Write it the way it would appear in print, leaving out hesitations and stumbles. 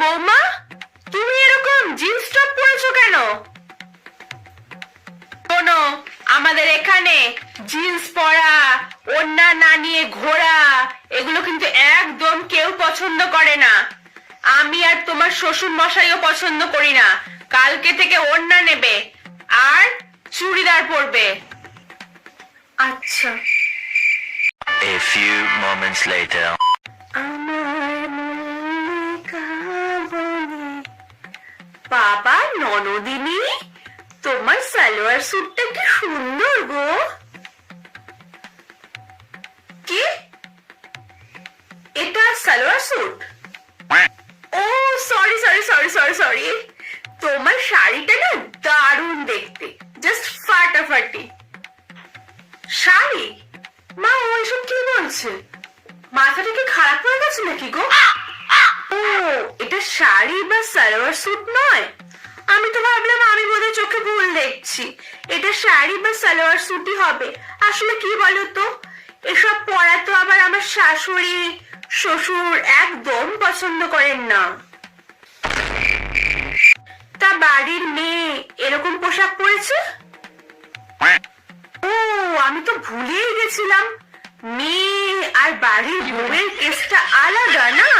বৌমা, তুমি এরকম জিন্স টপ পরেছো কেন? শোনো, আমাদের এখানে জিন্স পরা, ওড়না না নিয়ে ঘোরা, এগুলো কিন্তু একদম কেউ পছন্দ করে না। আমি আর তোমার শ্বশুর মশাইও পছন্দ করি না। কালকে থেকে ওড়না নেবে আর চুড়িদার পরবে। আচ্ছা। A few moments later. আমার মল্লিকা বনে। বাবা ননদিনী, তোমার সালোয়ার স্যুটটা কি সুন্দর গো। কি, এটা সালোয়ার স্যুট? ও sorry sorry sorry sorry sorry, তোমার শাড়িটা না দারুণ দেখতে, জাস্ট ফাটাফাটি। শাড়ি? মা ওইসব কি বলছে? মাথাটা কি খারাপ হয়ে গেছে নাকি গো? ও, এটা শাড়ি বা সালোয়ার স্যুট নয়। আমি তো ভাবলাম আমি বোধহয় চোখে ভুল দেখছি। এটা শাড়ি বা সালোয়ার স্যুটই হবে। আসলে কি বলতো, এসব পরা তো আবার আমার শাশুড়ি শ্বশুর একদম পছন্দ করেন না। তা বাড়ির মেয়ে এরকম পোশাক পরেছে? ও, আমি তো ভুলেই গেছিলাম, মেয়ে আর বাড়ির বউয়ের কেসটা আলাদা না।